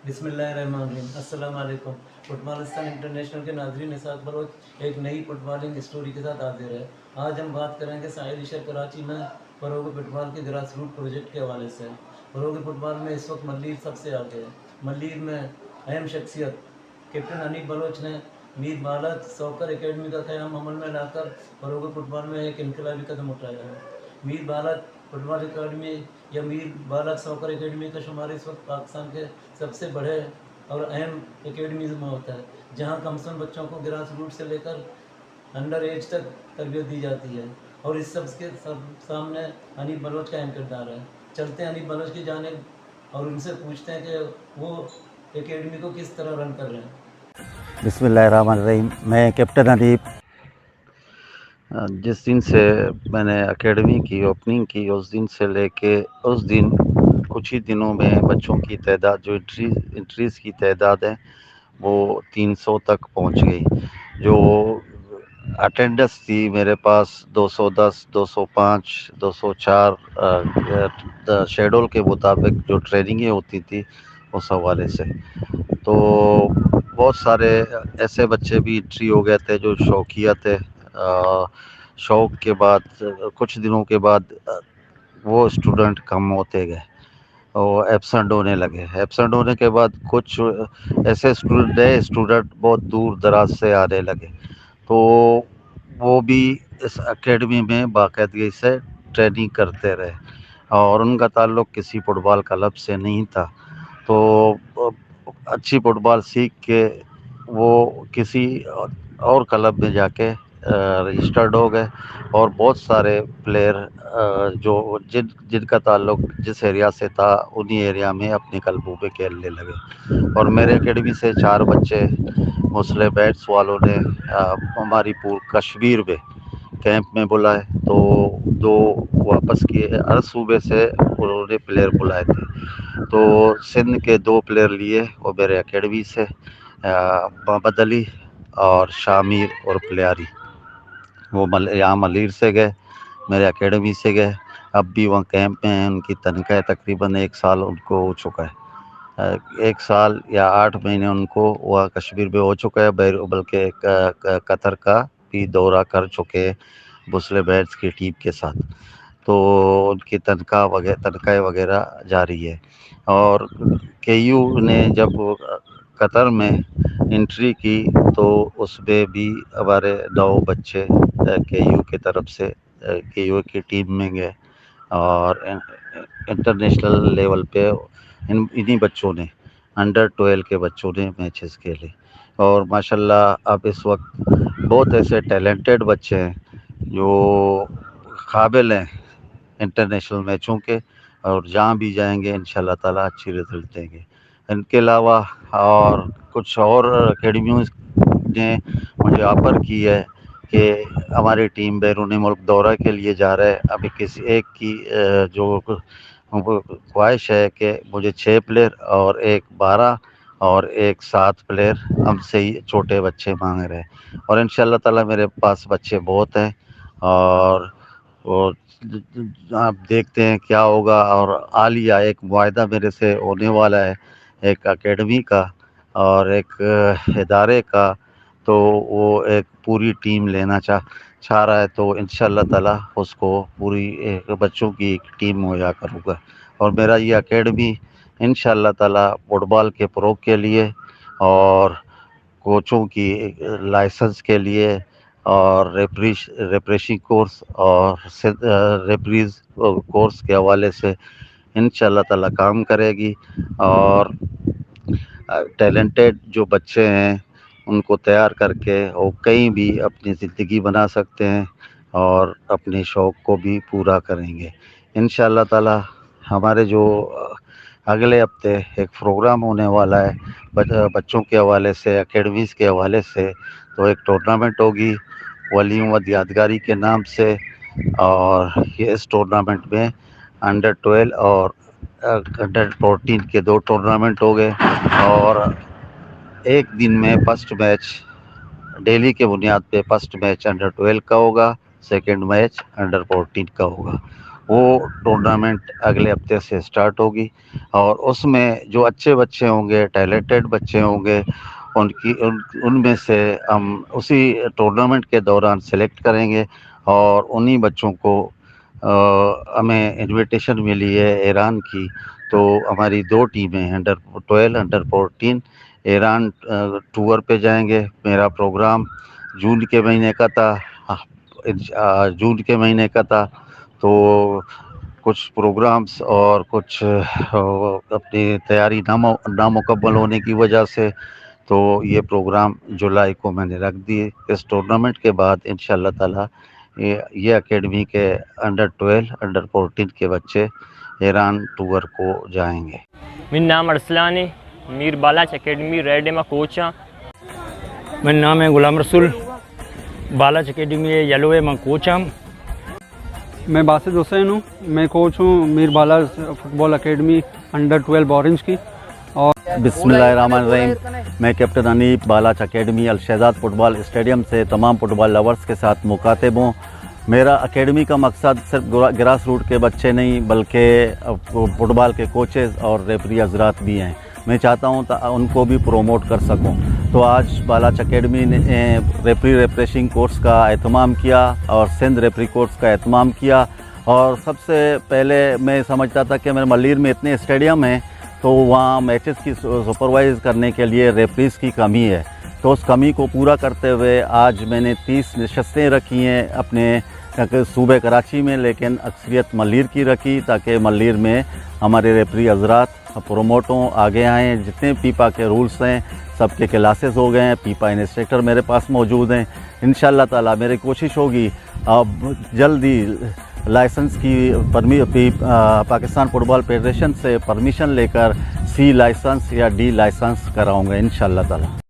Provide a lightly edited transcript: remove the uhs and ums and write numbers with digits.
बिस्मिल्लाहिर्रहमानिर्रहीम। अस्सलाम वालेकुम। फुटबॉलिस्तान इंटरनेशनल के नाजरीन, निसात बलोच एक नई फुटबॉलिंग स्टोरी के साथ हाजिर है। आज हम बात करेंगे साहिल शहर कराची में फरोग फुटबॉल के ग्रास रूट प्रोजेक्ट के हवाले से। फरोग फुटबॉल में इस वक्त मल्लीर सबसे आगे है। मल्लीर में अहम शख्सियत कैप्टन हनीफ बलोच ने मीर बालक सॉकर एकेडमी का क़याम अमल में लाकर फरोग फुटबॉल में एक इनकलाबी कदम उठाया है। मीर बालक फुटबॉल एकेडमी या मीर बालक सॉकर एकेडमी का शुमार इस वक्त पाकिस्तान के सबसे बड़े और अहम एकेडमीज़ में होता है, जहां कम से कम बच्चों को ग्रास रूट से लेकर अंडर एज तक तरबियत दी जाती है। और इस सब के सामने हनीफ बलोच का अहम किरदार है। चलते हैं हनीफ बलोच की जानिब और उनसे पूछते हैं कि वो एकेडमी को किस तरह रन कर रहे हैं। बिस्मिल्लाहिर्रहमानिर्रहीम। मैं कैप्टन हनीफ। जिस दिन से मैंने एकेडमी की ओपनिंग की, उस दिन से लेके उस दिन कुछ ही दिनों में बच्चों की तादाद, जो इंट्रीज़ की तादाद है, वो 300 तक पहुंच गई। जो अटेंडेंस थी मेरे पास 210, 205, 204 शेड्यूल के मुताबिक जो ट्रेनिंगें होती थी उस हवाले से। तो बहुत सारे ऐसे बच्चे भी एंट्री हो गए थे जो शौकिया थे। शौक के बाद कुछ दिनों के बाद वो स्टूडेंट कम होते गए और एब्सेंट होने लगे। एब्सेंट होने के बाद कुछ ऐसे नए स्टूडेंट बहुत दूर दराज से आने लगे, तो वो भी इस एकेडमी में बाकायदगी से ट्रेनिंग करते रहे और उनका ताल्लुक़ किसी फुटबॉल क्लब से नहीं था। तो अच्छी फुटबॉल सीख के वो किसी और क्लब में जाके रजिस्टर्ड हो गए और बहुत सारे प्लेयर जो जिनका ताल्लुक़ जिस एरिया से था उन्हीं एरिया में अपने क्लबों पे खेलने लगे। और मेरे एकेडमी से 4 बच्चे मुस्लिम बैट्स वालों ने हमारी पूर्व कश्मीर में कैंप में बुलाए, तो 2 वापस किए। हर सूबे से उन्होंने प्लेयर बुलाए थे, तो सिंध के 2 प्लेयर लिए वो मेरे एकेडमी से, मोहम्मद अली और शामिर और प्लेयारी। वो यहाँ मलीर से गए, मेरे एकेडमी से गए। अब भी वहाँ कैंप में हैं। उनकी तनख्वाह तकरीबन 1 साल उनको हो चुका है। 1 साल या 8 महीने उनको वहाँ कश्मीर में हो चुका है। बल्कि कतर का भी दौरा कर चुके हैं मुस्लिम बैट्स की टीम के साथ। तो उनकी तनख्वाह वगैरह जारी है। और केयू ने जब कतर में एंट्री की तो उसमें भी हमारे 9 बच्चे केयू की तरफ से केयू की टीम में गए और इंटरनेशनल लेवल पे इन्हीं बच्चों ने, अंडर 12 के बच्चों ने मैचेस खेले। और माशाल्लाह अब इस वक्त बहुत ऐसे टैलेंटेड बच्चे हैं जो काबिल हैं इंटरनेशनल मैचों के, और जहाँ भी जाएंगे इंशाल्लाह ताला अच्छी रिजल्ट देंगे। इनके अलावा और कुछ और एकेडमियों ने मुझे ऑफर की है कि हमारी टीम बैरून मुल्क दौरा के लिए जा रहा है। अभी किसी एक की जो ख्वाहिश है कि मुझे 6 प्लेयर और एक 12 और एक 7 प्लेयर हमसे ही छोटे बच्चे मांग रहे हैं। और इंशाल्लाह ताला मेरे पास बच्चे बहुत हैं और आप देखते हैं क्या होगा। और आलिया एक मुआहदा मेरे से होने वाला है, एक एकेडमी का और एक इदारे का, तो वो एक पूरी टीम लेना चाह रहा है। तो इंशाल्लाह ताला उसको पूरी बच्चों की एक टीम मुहैया करूँगा। और मेरा ये एकेडमी इंशाल्लाह ताला फुटबॉल के फ़रोग़ के लिए और कोचों की लाइसेंस के लिए और रेफरेंसी कोर्स और रेफरीज कोर्स के हवाले से इंशाल्लाह ताला काम करेगी। और टैलेंटेड जो बच्चे हैं उनको तैयार करके वो कहीं भी अपनी ज़िंदगी बना सकते हैं और अपने शौक़ को भी पूरा करेंगे इंशाल्लाह ताला। हमारे जो अगले हफ्ते एक प्रोग्राम होने वाला है बच्चों के हवाले से, एकेडमीज़ के हवाले से, तो एक टूर्नामेंट होगी वली उम्मद यादगारी के नाम से। और ये इस टूर्नामेंट में अंडर 12 और अंडर 14 के 2 टूर्नामेंट हो गए और एक दिन में फर्स्ट मैच डेली के बुनियाद पे फर्स्ट मैच अंडर 12 का होगा, सेकंड मैच अंडर 14 का होगा। وہ ٹورنامنٹ اگلے ہفتے سے اسٹارٹ ہوگی، اور اس میں جو اچھے بچے ہوں گے، ٹیلنٹڈ بچے ہوں گے، ان میں سے ہم اسی ٹورنامنٹ کے دوران سلیکٹ کریں گے، اور انہی بچوں کو ہمیں انویٹیشن ملی ہے ایران کی، تو ہماری 2 ٹیمیں انڈر 12 انڈر 14 ایران ٹور پہ جائیں گے۔ میرا پروگرام جون کے مہینے کا تھا، تو کچھ پروگرامز اور کچھ اپنی تیاری نامکمل ہونے کی وجہ سے تو یہ پروگرام جولائی کو میں نے رکھ دیے۔ اس ٹورنامنٹ کے بعد انشاءاللہ تعالی یہ اکیڈمی کے انڈر 12 انڈر 14 کے بچے ایران ٹور کو جائیں گے۔ میرا نام ارسلان ہے، میر بالاچ اکیڈمی ریڈ میں کوچ ہاں۔ میرا نام ہے غلام رسول، بالاچ اکیڈمی یلو میں کوچ ہوں۔ میں باسط حسین ہوں، میں کوچ ہوں میر بالا فٹ بال اکیڈمی انڈر 12 اورنج کی۔ اور بسم اللہ الرحمن الرحیم، میں کیپٹن انیپ بالاچ اکیڈمی الشہزاد فٹ بال اسٹیڈیم سے تمام فٹ بال لورز کے ساتھ مخاطب ہوں۔ میرا اکیڈمی کا مقصد صرف گراس روٹ کے بچے نہیں بلکہ فٹ بال کے کوچز اور ریفری حضرات بھی ہیں، میں چاہتا ہوں ان کو بھی پروموٹ کر سکوں۔ تو آج بالاچ اکیڈمی نے ریفریشنگ کورس کا اہتمام کیا اور سندھ ریفری کورس کا اہتمام کیا، اور سب سے پہلے میں سمجھتا تھا کہ میرے ملیر میں اتنے اسٹیڈیم ہیں تو وہاں میچز کی سپروائز کرنے کے لیے ریفریز کی کمی ہے، تو اس کمی کو پورا کرتے ہوئے آج میں نے 30 نشستیں رکھی ہیں اپنے صوبہ کراچی میں، لیکن اکثریت ملیر کی رکھی تاکہ ملیر میں ہمارے ریفری حضرات پروموٹ ہوں، آگے آئیں۔ جتنے پیپا کے رولز ہیں سب کے کلاسز ہو گئے ہیں، پیپا انسٹرکٹر میرے پاس موجود ہیں۔ انشاءاللہ تعالی میری کوشش ہوگی اب جلدی لائسنس کی پاکستان فٹ بال فیڈریشن سے پرمیشن لے کر C لائسنس یا D لائسنس کراؤں گا انشاءاللہ تعالی۔